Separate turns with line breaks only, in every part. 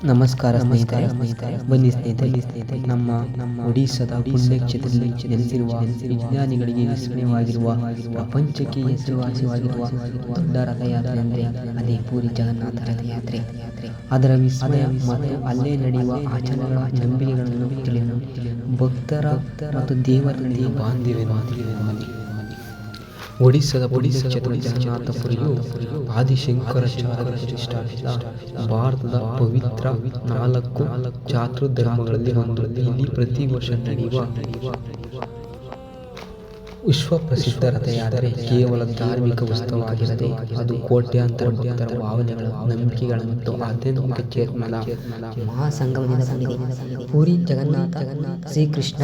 ನಮಸ್ಕಾರ ಸ್ನೇಹಿತರೆ. ಬನ್ನಿ ಸ್ನೇಹಿತರೆ, ನಮ್ಮ ಒಡಿಸ್ಸಾದ ಪುಣ್ಯಕ್ಷೇತ್ರದಲ್ಲಿ ನೆಲೆಸಿರುವ ವಿಜ್ಞಾನಿಗಳಿಗೆ ವಿಸ್ಮಯವಾಗಿರುವ ಪ್ರಪಂಚಕ್ಕೆ ಹೆಸರುವಾಸಿಯಾಗಿರುವ ದೊಡ್ಡ ರಥಯಾತ್ರೆ ಅಂದರೆ ಅದೇ ಪೂರಿ ಜಗನ್ನಾಥ ರಥಯಾತ್ರೆ. ಅದರ ವಿಸ್ಮಯ ಮತ್ತು ಅಲ್ಲೇ ನಡೆಯುವ ಆಚರಣೆಗಳ ನಂಬಿಕೆಗಳನ್ನು ತಿಳಿಯಲು ಭಕ್ತರ ಮತ್ತು ದೇವರ ನಡುವೆ ಬಾಂಧವ್ಯವನ್ನು ತಿಳಿಯಲು ಒಡಿಸ್ಸಾದ ಪುಣ್ಯಕ್ಷೇತ್ರ ಜಗನ್ನಾಥಪುರಿಯು ಆದಿಶಂಕರಾಚಾರ್ಯರು ಪ್ರತಿಷ್ಠಾಪಿಸಿದ ಭಾರತದ ಪವಿತ್ರ 4 ಚಾತುರ್ಧರ್ಮಗಳಲ್ಲಿ ಒಂದು. ಇಲ್ಲಿ ಪ್ರತಿ ವರ್ಷ ನಡೆಯುವ ವಿಶ್ವ ಪ್ರಸಿದ್ಧ ರಥಯಾತ್ರೆ ಕೇವಲ ಧಾರ್ಮಿಕ ಉತ್ಸವವಾಗಿರದೆ ಅದು ಕೋಟ್ಯಾಂತರ ಭಕ್ತರ ಭಾವನೆಗಳು, ನಂಬಿಕೆಗಳ ಮತ್ತು ಆಧ್ಯಾತ್ಮಿಕ ಚೇತನದ ಮಹಾಸಂಗಮದಿಂದ ಕೂಡಿದೆ. ಪೂರಿ ಜಗನ್ನಾಥ ಶ್ರೀಕೃಷ್ಣ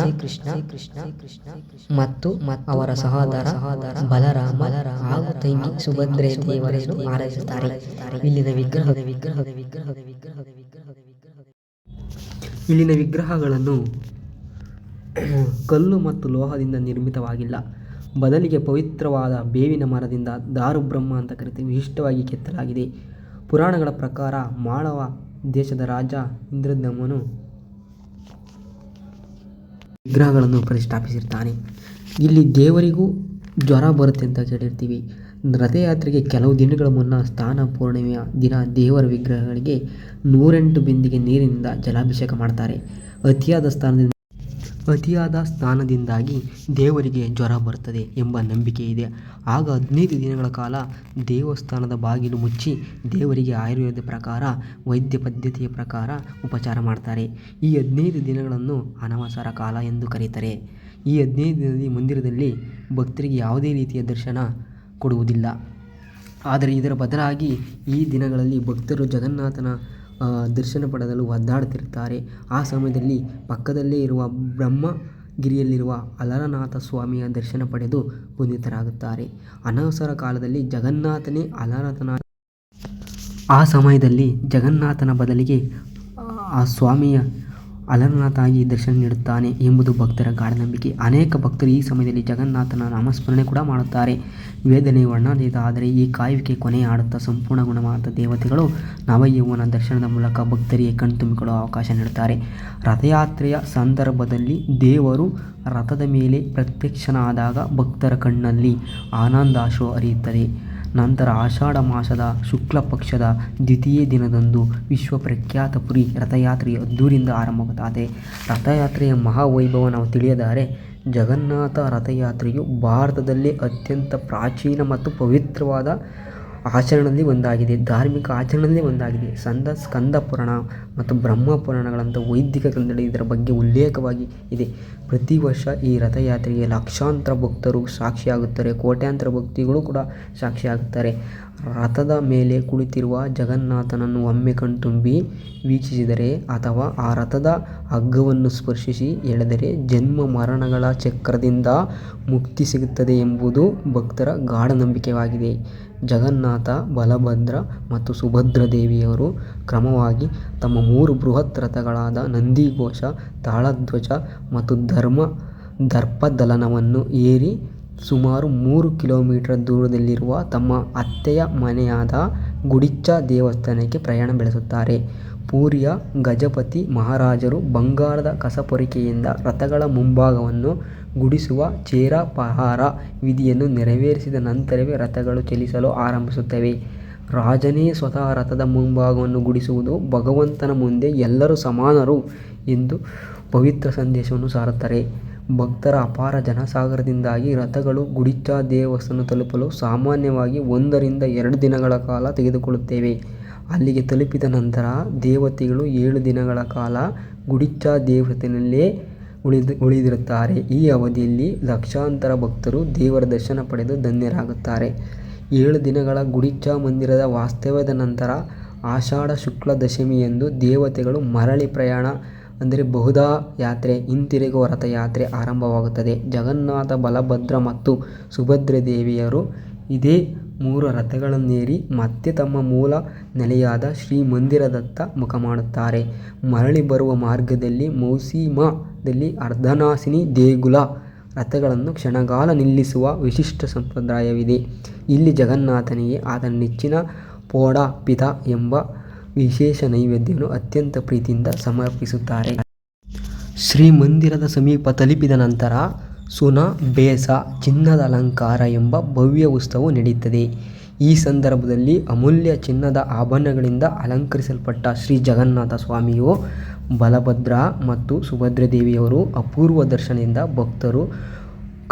ಮತ್ತು ಅವರ ಸಹೋದರ ಬಲರಾಮ ಹಾಗೂ ತಂಗಿ ಸುಭದ್ರೆ ದೇವರನ್ನು ಆರಾಧಿಸುತ್ತಾರೆ. ಇಲ್ಲಿನ ವಿಗ್ರಹಗಳನ್ನು ಕಲ್ಲು ಮತ್ತು ಲೋಹದಿಂದ ನಿರ್ಮಿತವಾಗಿಲ್ಲ, ಬದಲಿಗೆ ಪವಿತ್ರವಾದ ಬೇವಿನ ಮರದಿಂದ ದಾರುಬ್ರಹ್ಮ ಅಂತ ಕರೆಯುತ್ತಾರೆ ವಿಶಿಷ್ಟವಾಗಿ ಕೆತ್ತಲಾಗಿದೆ. ಪುರಾಣಗಳ ಪ್ರಕಾರ ಮಾಳವ ದೇಶದ ರಾಜ ಇಂದ್ರದಮನು ವಿಗ್ರಹಗಳನ್ನು ಪ್ರತಿಷ್ಠಾಪಿಸಿರ್ತಾನೆ. ಇಲ್ಲಿ ದೇವರಿಗೂ ಜ್ವರ ಬರುತ್ತೆ ಅಂತ ಕೇಳಿರ್ತೀವಿ. ರಥಯಾತ್ರೆಗೆ ಕೆಲವು ದಿನಗಳ ಮುನ್ನ ಸ್ನಾನ ಪೂರ್ಣಿಮೆಯ ದಿನ ದೇವರ ವಿಗ್ರಹಗಳಿಗೆ 108 ಬಿಂದಿಗೆ ನೀರಿನಿಂದ ಜಲಾಭಿಷೇಕ ಮಾಡ್ತಾರೆ. ಅತಿಯಾದ ಸ್ನಾನದಿಂದಾಗಿ ದೇವರಿಗೆ ಜ್ವರ ಬರುತ್ತದೆ ಎಂಬ ನಂಬಿಕೆ ಇದೆ. ಆಗ 15 ದಿನಗಳ ಕಾಲ ದೇವಸ್ಥಾನದ ಬಾಗಿಲು ಮುಚ್ಚಿ ದೇವರಿಗೆ ಆಯುರ್ವೇದ ಪ್ರಕಾರ, ವೈದ್ಯ ಪದ್ಧತಿಯ ಪ್ರಕಾರ ಉಪಚಾರ ಮಾಡ್ತಾರೆ. ಈ 15 ದಿನಗಳನ್ನು ಅನವಸರ ಕಾಲ ಎಂದು ಕರೀತಾರೆ. ಈ 15 ದಿನದಲ್ಲಿ ಮಂದಿರದಲ್ಲಿ ಭಕ್ತರಿಗೆ ಯಾವುದೇ ರೀತಿಯ ದರ್ಶನ ಕೊಡುವುದಿಲ್ಲ. ಆದರೆ ಇದರ ಬದಲಾಗಿ ಈ ದಿನಗಳಲ್ಲಿ ಭಕ್ತರು ಜಗನ್ನಾಥನ ದರ್ಶನ ಪಡೆಯಲು ಒದ್ದಾಡುತ್ತಿರುತ್ತಾರೆ. ಆ ಸಮಯದಲ್ಲಿ ಪಕ್ಕದಲ್ಲೇ ಇರುವ ಬ್ರಹ್ಮಗಿರಿಯಲ್ಲಿರುವ ಅಲರನಾಥ ಸ್ವಾಮಿಯ ದರ್ಶನ ಪಡೆದು ಪುನೀತರಾಗುತ್ತಾರೆ. ಅನವಸರ ಕಾಲದಲ್ಲಿ ಜಗನ್ನಾಥನೇ ಅಲರನಾಥ. ಆ ಸಮಯದಲ್ಲಿ ಜಗನ್ನಾಥನ ಬದಲಿಗೆ ಆ ಸ್ವಾಮಿಯ ಅಲರನಾಥ ಆಗಿ ದರ್ಶನ ನೀಡುತ್ತಾನೆ ಎಂಬುದು ಭಕ್ತರ ಗಾಢ ನಂಬಿಕೆ. ಅನೇಕ ಭಕ್ತರು ಈ ಸಮಯದಲ್ಲಿ ಜಗನ್ನಾಥನ ನಾಮಸ್ಮರಣೆ ಕೂಡ ಮಾಡುತ್ತಾರೆ. ವೇದನೆ ವರ್ಣನಾತೀತ. ಆದರೆ ಈ ಕಾಯುವಿಕೆ ಕೊನೆಯ ಆಡುತ್ತಾ ಸಂಪೂರ್ಣ ಗುಣವಾದ ದೇವತೆಗಳು ನವಯೌವನ ದರ್ಶನದ ಮೂಲಕ ಭಕ್ತರಿಗೆ ಕಣ್ತುಂಬಿಕೊಳ್ಳುವ ಅವಕಾಶ ನೀಡುತ್ತಾರೆ. ರಥಯಾತ್ರೆಯ ಸಂದರ್ಭದಲ್ಲಿ ದೇವರು ರಥದ ಮೇಲೆ ಪ್ರತ್ಯಕ್ಷನಾದಾಗ ಭಕ್ತರ ಕಣ್ಣಲ್ಲಿ ಆನಂದಾಶ್ರು ಹರಿಯುತ್ತದೆ. ನಂತರ ಆಷಾಢ ಮಾಸದ ಶುಕ್ಲ ಪಕ್ಷದ ದ್ವಿತೀಯ ದಿನದಂದು ವಿಶ್ವಪ್ರಖ್ಯಾತ ಪುರಿ ರಥಯಾತ್ರೆಯು ಅದ್ದೂರಿಯಿಂದ ಆರಂಭವಾಗುತ್ತದೆ. ರಥಯಾತ್ರೆಯ ಮಹಾವೈಭವ ನಾವು ತಿಳಿಯದಾರೆ. ಜಗನ್ನಾಥ ರಥಯಾತ್ರೆಯು ಭಾರತದಲ್ಲೇ ಅತ್ಯಂತ ಪ್ರಾಚೀನ ಮತ್ತು ಪವಿತ್ರವಾದ ಆಚರಣೆಯಲ್ಲಿ ಒಂದಾಗಿದೆ. ಧಾರ್ಮಿಕ ಆಚರಣೆಯಲ್ಲಿ ಒಂದಾಗಿದೆ. ಸ್ಕಂದ ಪುರಾಣ ಮತ್ತು ಬ್ರಹ್ಮ ಪುರಾಣಗಳಂಥ ವೈದಿಕ ಗ್ರಂಥಗಳಲ್ಲಿ ಇದರ ಬಗ್ಗೆ ಉಲ್ಲೇಖವಾಗಿ ಇದೆ. ಪ್ರತಿ ವರ್ಷ ಈ ರಥಯಾತ್ರೆಗೆ ಲಕ್ಷಾಂತರ ಭಕ್ತರು ಸಾಕ್ಷಿಯಾಗುತ್ತಾರೆ. ಕೋಟ್ಯಾಂತರ ಭಕ್ತಿಗಳು ಕೂಡ ಸಾಕ್ಷಿಯಾಗುತ್ತಾರೆ. ರಥದ ಮೇಲೆ ಕುಳಿತಿರುವ ಜಗನ್ನಾಥನನ್ನು ಒಮ್ಮೆ ಕಣ್ತುಂಬಿ ವೀಕ್ಷಿಸಿದರೆ ಅಥವಾ ಆ ರಥದ ಹಗ್ಗವನ್ನು ಸ್ಪರ್ಶಿಸಿ ಎಳೆದರೆ ಜನ್ಮ ಮರಣಗಳ ಚಕ್ರದಿಂದ ಮುಕ್ತಿ ಸಿಗುತ್ತದೆ ಎಂಬುದು ಭಕ್ತರ ಗಾಢ ನಂಬಿಕೆಯಾಗಿದೆ. ಜಗನ್ನಾಥ, ಬಲಭದ್ರ ಮತ್ತು ಸುಭದ್ರ ದೇವಿಯರು ಕ್ರಮವಾಗಿ ತಮ್ಮ 3 ಬೃಹತ್ ರಥಗಳಾದ ನಂದಿಘೋಷ, ತಾಳಧ್ವಜ ಮತ್ತು ದರ್ಪದಲನವನ್ನು ಏರಿ ಸುಮಾರು 3 ಕಿಲೋಮೀಟರ್ ದೂರದಲ್ಲಿರುವ ತಮ್ಮ ಅತ್ತೆಯ ಮನೆಯಾದ ಗುಡಿಚ್ಚಾ ದೇವಸ್ಥಾನಕ್ಕೆ ಪ್ರಯಾಣ ಬೆಳೆಸುತ್ತಾರೆ. ಪೂರಿಯ ಗಜಪತಿ ಮಹಾರಾಜರು ಬಂಗಾರದ ಕಸಪೊರಿಕೆಯಿಂದ ರಥಗಳ ಮುಂಭಾಗವನ್ನು ಗುಡಿಸುವ ಚೇರಾಪಹಾರ ವಿಧಿಯನ್ನು ನೆರವೇರಿಸಿದ ನಂತರವೇ ರಥಗಳು ಚಲಿಸಲು ಆರಂಭಿಸುತ್ತವೆ. ರಾಜನೇ ಸ್ವತಃ ರಥದ ಮುಂಭಾಗವನ್ನು ಗುಡಿಸುವುದು ಭಗವಂತನ ಮುಂದೆ ಎಲ್ಲರೂ ಸಮಾನರು ಎಂದು ಪವಿತ್ರ ಸಂದೇಶವನ್ನು ಸಾರುತ್ತಾರೆ. ಭಕ್ತರ ಅಪಾರ ಜನಸಾಗರದಿಂದಾಗಿ ರಥಗಳು ಗುಡಿಚ್ಚಾ ದೇವಸ್ಥಾನ ತಲುಪಲು ಸಾಮಾನ್ಯವಾಗಿ 1 ರಿಂದ 2 ದಿನಗಳ ಕಾಲ ತೆಗೆದುಕೊಳ್ಳುತ್ತವೆ. ಅಲ್ಲಿಗೆ ತಲುಪಿದ ನಂತರ ದೇವತೆಗಳು 7 ದಿನಗಳ ಕಾಲ ಗುಡಿಚ್ಚಾ ದೇವಸ್ಥಾನದಲ್ಲೇ ಉಳಿದಿರುತ್ತಾರೆ. ಈ ಅವಧಿಯಲ್ಲಿ ಲಕ್ಷಾಂತರ ಭಕ್ತರು ದೇವರ ದರ್ಶನ ಪಡೆದು ಧನ್ಯರಾಗುತ್ತಾರೆ. 7 ದಿನಗಳ ಗುಡಿಚ್ಚಾ ಮಂದಿರದ ವಾಸ್ತವ್ಯದ ನಂತರ ಆಷಾಢ ಶುಕ್ಲ ದಶಮಿಯಂದು ದೇವತೆಗಳು ಮರಳಿ ಪ್ರಯಾಣ ಅಂದರೆ ಬಹುಧಾ ಯಾತ್ರೆ ಹಿಂತಿರುಗುವ ರಥಯಾತ್ರೆ ಆರಂಭವಾಗುತ್ತದೆ. ಜಗನ್ನಾಥ, ಬಲಭದ್ರ ಮತ್ತು ಸುಭದ್ರ ದೇವಿಯರು ಇದೇ 3 ರಥಗಳನ್ನೇರಿ ಮತ್ತೆ ತಮ್ಮ ಮೂಲ ನೆಲೆಯಾದ ಶ್ರೀಮಂದಿರದತ್ತ ಮುಖ ಮಾಡುತ್ತಾರೆ. ಮರಳಿ ಬರುವ ಮಾರ್ಗದಲ್ಲಿ ಮೌಸಿಮಾದಲ್ಲಿ ಅರ್ಧನಾಸಿನಿ ದೇಗುಲ ರಥಗಳನ್ನು ಕ್ಷಣಕಾಲ ನಿಲ್ಲಿಸುವ ವಿಶಿಷ್ಟ ಸಂಪ್ರದಾಯವಿದೆ. ಇಲ್ಲಿ ಜಗನ್ನಾಥನಿಗೆ ಆತನ ನೆಚ್ಚಿನ ಪೋಡಾ ಪಿತ ಎಂಬ ವಿಶೇಷ ನೈವೇದ್ಯವನ್ನು ಅತ್ಯಂತ ಪ್ರೀತಿಯಿಂದ ಸಮರ್ಪಿಸುತ್ತಾರೆ. ಶ್ರೀಮಂದಿರದ ಸಮೀಪ ತಲುಪಿದ ನಂತರ ಸುನ ಬೇಸ ಚಿನ್ನದ ಅಲಂಕಾರ ಎಂಬ ಭವ್ಯ ಉತ್ಸವವು ನಡೆಯುತ್ತದೆ. ಈ ಸಂದರ್ಭದಲ್ಲಿ ಅಮೂಲ್ಯ ಚಿನ್ನದ ಆಭರಣಗಳಿಂದ ಅಲಂಕರಿಸಲ್ಪಟ್ಟ ಶ್ರೀ ಜಗನ್ನಾಥ ಸ್ವಾಮಿಯು ಬಲಭದ್ರ ಮತ್ತು ಸುಭದ್ರಾದೇವಿಯವರು ಅಪೂರ್ವ ದರ್ಶನದಿಂದ ಭಕ್ತರು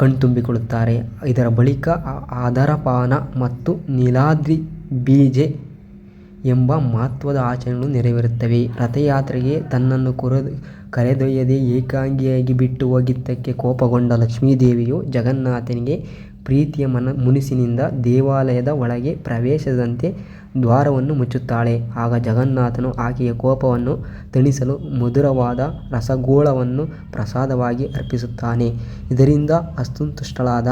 ಕಣ್ತುಂಬಿಕೊಳ್ಳುತ್ತಾರೆ. ಇದರ ಬಳಿಕ ಆಧಾರಪಾನ ಮತ್ತು ನೀಲಾದ್ರಿ ಬೀಜೆ ಎಂಬ ಮಹತ್ವದ ಆಚರಣೆಗಳು ನೆರವೇರುತ್ತವೆ. ರಥಯಾತ್ರೆಗೆ ತನ್ನನ್ನು ಕರೆದೊಯ್ಯದೆ ಏಕಾಂಗಿಯಾಗಿ ಬಿಟ್ಟು ಹೋಗಿದ್ದಕ್ಕೆ ಕೋಪಗೊಂಡ ಲಕ್ಷ್ಮೀದೇವಿಯು ಜಗನ್ನಾಥನಿಗೆ ಪ್ರೀತಿಯ ಮುನಿಸಿನಿಂದ ದೇವಾಲಯದ ಒಳಗೆ ಪ್ರವೇಶಿಸದಂತೆ ದ್ವಾರವನ್ನು ಮುಚ್ಚುತ್ತಾಳೆ. ಆಗ ಜಗನ್ನಾಥನು ಆಕೆಯ ಕೋಪವನ್ನು ತಣಿಸಲು ಮಧುರವಾದ ರಸಗೋಳವನ್ನು ಪ್ರಸಾದವಾಗಿ ಅರ್ಪಿಸುತ್ತಾನೆ. ಇದರಿಂದ ಅಸಂತುಷ್ಟಳಾದ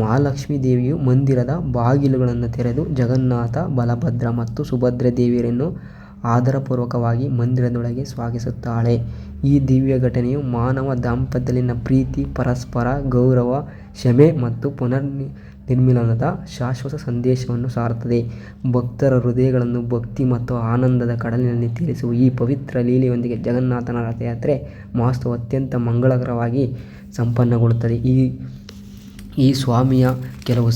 ಮಹಾಲಕ್ಷ್ಮೀ ದೇವಿಯು ಮಂದಿರದ ಬಾಗಿಲುಗಳನ್ನು ತೆರೆದು ಜಗನ್ನಾಥ, ಬಲಭದ್ರ ಮತ್ತು ಸುಭದ್ರಾದೇವಿಯರನ್ನು ಆದರಪೂರ್ವಕವಾಗಿ ಮಂದಿರದೊಳಗೆ ಸ್ವಾಗತಿಸುತ್ತಾಳೆ. ಈ ದಿವ್ಯ ಘಟನೆಯು ಮಾನವ ದಾಂಪತ್ಯದಲ್ಲಿನ ಪ್ರೀತಿ, ಪರಸ್ಪರ ಗೌರವ, ಕ್ಷಮೆ ಮತ್ತು ಪುನರ್ನಿರ್ಮಿಲನದ ಶಾಶ್ವತ ಸಂದೇಶವನ್ನು ಸಾರುತ್ತದೆ. ಭಕ್ತರ ಹೃದಯಗಳನ್ನು ಭಕ್ತಿ ಮತ್ತು ಆನಂದದ ಕಡಲಿನಲ್ಲಿ ತೇಲಿಸುವ ಈ ಪವಿತ್ರ ಲೀಲೆಯೊಂದಿಗೆ ಜಗನ್ನಾಥನ ರಥಯಾತ್ರೆ ಮಹೋತ್ಸವ ಅತ್ಯಂತ ಮಂಗಳಕರವಾಗಿ ಸಂಪನ್ನಗೊಳ್ಳುತ್ತದೆ. ಈ ಸ್ವಾಮಿಯ ಕೆಲವು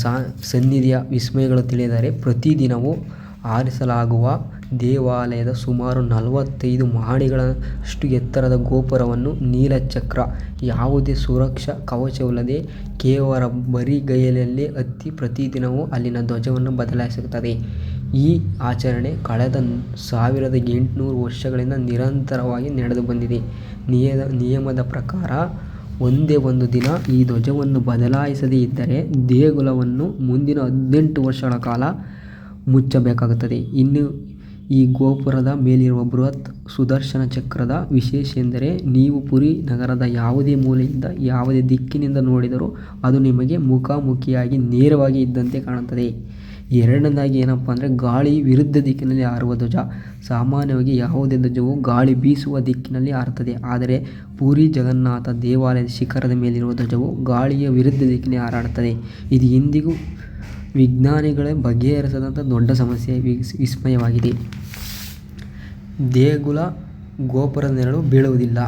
ಸನ್ನಿಧಿಯ ವಿಸ್ಮಯಗಳು ತಿಳಿದರೆ, ಪ್ರತಿದಿನವೂ ಆರಿಸಲಾಗುವ ದೇವಾಲಯದ ಸುಮಾರು 45 ಮಹಡಿಗಳಷ್ಟು ಎತ್ತರದ ಗೋಪುರವನ್ನು ನೀಲಚಕ್ರ, ಯಾವುದೇ ಸುರಕ್ಷಾ ಕವಚವಿಲ್ಲದೆ ಕೇವಲ ಬರಿಗೈಯಲ್ಲಿ ಹತ್ತಿ ಪ್ರತಿದಿನವೂ ಅಲ್ಲಿನ ಧ್ವಜವನ್ನು ಬದಲಾಯಿಸುತ್ತದೆ. ಈ ಆಚರಣೆ ಕಳೆದ 1800 ವರ್ಷಗಳಿಂದ ನಿರಂತರವಾಗಿ ನಡೆದು ಬಂದಿದೆ. ನಿಯಮದ ಪ್ರಕಾರ ಒಂದೇ ಒಂದು ದಿನ ಈ ಧ್ವಜವನ್ನು ಬದಲಾಯಿಸದೇ ಇದ್ದರೆ ದೇಗುಲವನ್ನು ಮುಂದಿನ 18 ವರ್ಷಗಳ ಕಾಲ ಮುಚ್ಚಬೇಕಾಗುತ್ತದೆ. ಇನ್ನು ಈ ಗೋಪುರದ ಮೇಲಿರುವ ಬೃಹತ್ ಸುದರ್ಶನ ಚಕ್ರದ ವಿಶೇಷ ಎಂದರೆ, ನೀವು ಪುರಿ ನಗರದ ಯಾವುದೇ ಮೂಲೆಯಿಂದ ಯಾವುದೇ ದಿಕ್ಕಿನಿಂದ ನೋಡಿದರೂ ಅದು ನಿಮಗೆ ಮುಖಾಮುಖಿಯಾಗಿ ನೇರವಾಗಿ ಇದ್ದಂತೆ ಕಾಣುತ್ತದೆ. ಎರಡನೇದಾಗಿ ಏನಪ್ಪ ಅಂದರೆ, ಗಾಳಿ ವಿರುದ್ಧ ದಿಕ್ಕಿನಲ್ಲಿ ಹಾರುವ ಧ್ವಜ. ಸಾಮಾನ್ಯವಾಗಿ ಯಾವುದೇ ಧ್ವಜವು ಗಾಳಿ ಬೀಸುವ ದಿಕ್ಕಿನಲ್ಲಿ ಹಾರುತ್ತದೆ. ಆದರೆ ಪುರಿ ಜಗನ್ನಾಥ ದೇವಾಲಯದ ಶಿಖರದ ಮೇಲಿರುವ ಧ್ವಜವು ಗಾಳಿಯ ವಿರುದ್ಧ ದಿಕ್ಕಿನಲ್ಲಿ ಹಾರಾಡುತ್ತದೆ. ಇದು ಇಂದಿಗೂ ವಿಜ್ಞಾನಿಗಳೇ ಬಗೆಹರಿಸದಂಥ ದೊಡ್ಡ ಸಮಸ್ಯೆ, ವಿಸ್ಮಯವಾಗಿದೆ. ದೇಗುಲ ಗೋಪುರದ ನೆರಳು ಬೀಳುವುದಿಲ್ಲ.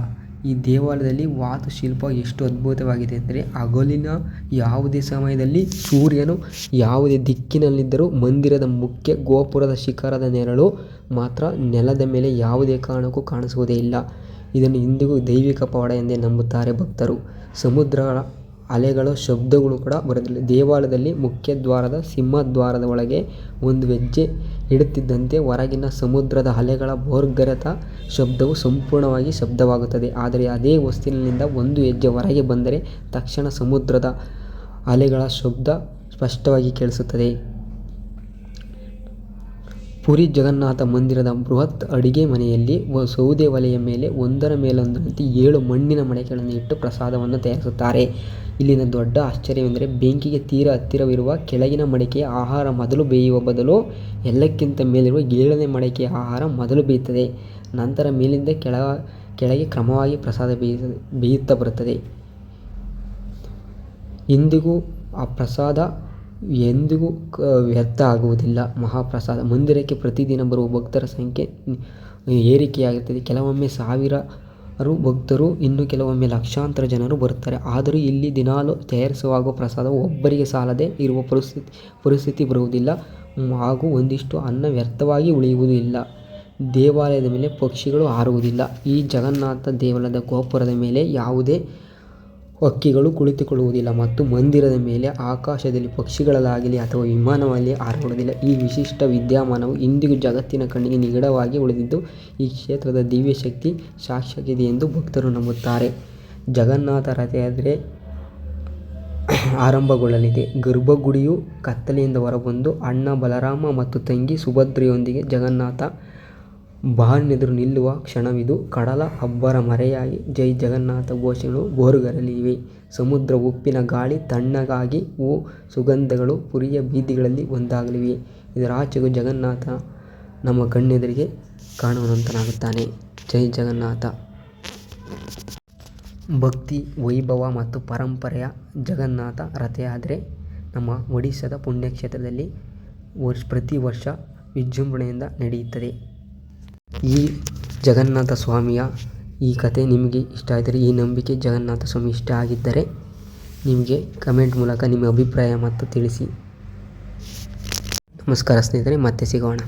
ಈ ದೇವಾಲಯದಲ್ಲಿ ವಾಸ್ತುಶಿಲ್ಪ ಎಷ್ಟು ಅದ್ಭುತವಾಗಿದೆ ಅಂದರೆ, ಹಗಲಿನ ಯಾವುದೇ ಸಮಯದಲ್ಲಿ ಸೂರ್ಯನು ಯಾವುದೇ ದಿಕ್ಕಿನಲ್ಲಿದ್ದರೂ ಮಂದಿರದ ಮುಖ್ಯ ಗೋಪುರದ ಶಿಖರದ ನೆರಳು ಮಾತ್ರ ನೆಲದ ಮೇಲೆ ಯಾವುದೇ ಕಾರಣಕ್ಕೂ ಕಾಣಿಸುವುದೇ ಇಲ್ಲ. ಇದನ್ನು ಇಂದಿಗೂ ದೈವಿಕ ಪವಾಡ ಎಂದೇ ನಂಬುತ್ತಾರೆ ಭಕ್ತರು. ಸಮುದ್ರಗಳ ಅಲೆಗಳ ಶಬ್ದಗಳು ಕೂಡ ಬರುವುದಿಲ್ಲ. ದೇವಾಲಯದಲ್ಲಿ ಮುಖ್ಯ ದ್ವಾರದ ಸಿಂಹದ್ವಾರದ ಒಳಗೆ ಒಂದು ಹೆಜ್ಜೆ ಇಡುತ್ತಿದ್ದಂತೆ ಹೊರಗಿನ ಸಮುದ್ರದ ಅಲೆಗಳ ಭೋರ್ಗರೆತ ಶಬ್ದವು ಸಂಪೂರ್ಣವಾಗಿ ಶಬ್ದವಾಗುತ್ತದೆ. ಆದರೆ ಅದೇ ವಸ್ತುವಿನಿಂದ ಒಂದು ಹೆಜ್ಜೆ ಹೊರಗೆ ಬಂದರೆ ತಕ್ಷಣ ಸಮುದ್ರದ ಅಲೆಗಳ ಶಬ್ದ ಸ್ಪಷ್ಟವಾಗಿ ಕೇಳಿಸುತ್ತದೆ. ಪುರಿ ಜಗನ್ನಾಥ ಮಂದಿರದ ಬೃಹತ್ ಅಡಿಗೆ ಮನೆಯಲ್ಲಿ ಸೌದೆ ಒಲೆಯ ಮೇಲೆ ಒಂದರ ಮೇಲೊಂದರಂತೆ 7 ಮಣ್ಣಿನ ಮಡಕೆಗಳನ್ನು ಇಟ್ಟು ಪ್ರಸಾದವನ್ನು ತಯಾರಿಸುತ್ತಾರೆ. ಇಲ್ಲಿನ ದೊಡ್ಡ ಆಶ್ಚರ್ಯವೆಂದರೆ, ಬೆಂಕಿಗೆ ತೀರಾ ಹತ್ತಿರವಿರುವ ಕೆಳಗಿನ ಮಡಕೆಯ ಆಹಾರ ಮೊದಲು ಬೇಯುವ ಬದಲು ಎಲ್ಲಕ್ಕಿಂತ ಮೇಲಿರುವ 7ನೇ ಮಡಕೆಯ ಆಹಾರ ಮೊದಲು ಬೇಯುತ್ತದೆ. ನಂತರ ಮೇಲಿಂದ ಕೆಳಗೆ ಕ್ರಮವಾಗಿ ಪ್ರಸಾದ ಬೇಯುತ್ತಾ ಬರುತ್ತದೆ. ಇಂದಿಗೂ ಆ ಪ್ರಸಾದ ಎಂದಿಗೂ ವ್ಯರ್ಥ ಆಗುವುದಿಲ್ಲ. ಮಹಾಪ್ರಸಾದ. ಮಂದಿರಕ್ಕೆ ಪ್ರತಿದಿನ ಬರುವ ಭಕ್ತರ ಸಂಖ್ಯೆ ಏರಿಕೆಯಾಗುತ್ತದೆ. ಕೆಲವೊಮ್ಮೆ ಸಾವಿರಾರು ಭಕ್ತರು, ಇನ್ನು ಕೆಲವೊಮ್ಮೆ ಲಕ್ಷಾಂತರ ಜನರು ಬರುತ್ತಾರೆ. ಆದರೂ ಇಲ್ಲಿ ದಿನಾಲೂ ತಯಾರಿಸುವ ಪ್ರಸಾದವು ಒಬ್ಬರಿಗೆ ಸಾಲದೇ ಇರುವ ಪರಿಸ್ಥಿತಿ ಬರುವುದಿಲ್ಲ ಹಾಗೂ ಒಂದಿಷ್ಟು ಅನ್ನ ವ್ಯರ್ಥವಾಗಿ ಉಳಿಯುವುದೂ ಇಲ್ಲ. ದೇವಾಲಯದ ಮೇಲೆ ಪಕ್ಷಿಗಳು ಹಾರುವುದಿಲ್ಲ. ಈ ಜಗನ್ನಾಥ ದೇವಾಲಯದ ಗೋಪುರದ ಮೇಲೆ ಯಾವುದೇ ಹಕ್ಕಿಗಳು ಕುಳಿತುಕೊಳ್ಳುವುದಿಲ್ಲ ಮತ್ತು ಮಂದಿರದ ಮೇಲೆ ಆಕಾಶದಲ್ಲಿ ಪಕ್ಷಿಗಳಾಗಲಿ ಅಥವಾ ವಿಮಾನವಾಗಿ ಹಾರಾಡುವುದಿಲ್ಲ. ಈ ವಿಶಿಷ್ಟ ವಿದ್ಯಮಾನವು ಇಂದಿಗೂ ಜಗತ್ತಿನ ಕಣ್ಣಿಗೆ ನಿಗೂಢವಾಗಿ ಉಳಿದಿದ್ದು, ಈ ಕ್ಷೇತ್ರದ ದಿವ್ಯ ಶಕ್ತಿ ಸಾಕ್ಷಿಯಾಗಿದೆ ಎಂದು ಭಕ್ತರು ನಂಬುತ್ತಾರೆ. ಜಗನ್ನಾಥ ರಥಯಾತ್ರೆ ಆರಂಭಗೊಳ್ಳಲಿದೆ. ಗರ್ಭಗುಡಿಯು ಕತ್ತಲೆಯಿಂದ ಹೊರಬಂದು ಅಣ್ಣ ಬಲರಾಮ ಮತ್ತು ತಂಗಿ ಸುಭದ್ರೆಯೊಂದಿಗೆ ಜಗನ್ನಾಥ ಬಾಗಿಲಿನೆದುರು ನಿಲ್ಲುವ ಕ್ಷಣವಿದು. ಕಡಲ ಅಬ್ಬರ ಮರೆಯಾಗಿ ಜೈ ಜಗನ್ನಾಥ ಘೋಷಗಳು ಭೋರ್ಗರೆಯಲಿವೆ. ಸಮುದ್ರ ಉಪ್ಪಿನ ಗಾಳಿ ತಣ್ಣಗಾಗಿ ಸುಗಂಧಗಳು ಪುರಿಯ ಬೀದಿಗಳಲ್ಲಿ ಒಂದಾಗಲಿವೆ. ಇದರಾಚೆಗೂ ಜಗನ್ನಾಥ ನಮ್ಮ ಕಣ್ಣೆದುರಿಗೆ ಕಾಣುವಂತನಾಗುತ್ತಾನೆ. ಜೈ ಜಗನ್ನಾಥ. ಭಕ್ತಿ, ವೈಭವ ಮತ್ತು ಪರಂಪರೆಯ ಜಗನ್ನಾಥ ರಥಯಾತ್ರೆ ನಮ್ಮ ಒಡಿಶಾದ ಪುಣ್ಯಕ್ಷೇತ್ರದಲ್ಲಿ ಪ್ರತಿ ವರ್ಷ ವಿಜೃಂಭಣೆಯಿಂದ ನಡೆಯುತ್ತದೆ. ಈ ಜಗನ್ನಾಥ ಸ್ವಾಮಿಯ ಈ ಕತೆ ನಿಮಗೆ ಇಷ್ಟ ಆಗಿದ್ದರೆ, ಈ ನಂಬಿಕೆ ಜಗನ್ನಾಥ ಸ್ವಾಮಿ ಇಷ್ಟ ಆಗಿದ್ದರೆ ನಿಮಗೆ ಕಮೆಂಟ್ ಮೂಲಕ ನಿಮ್ಮ ಅಭಿಪ್ರಾಯ ಮತ್ತು ತಿಳಿಸಿ. ನಮಸ್ಕಾರ ಸ್ನೇಹಿತರೆ, ಮತ್ತೆ ಸಿಗೋಣ.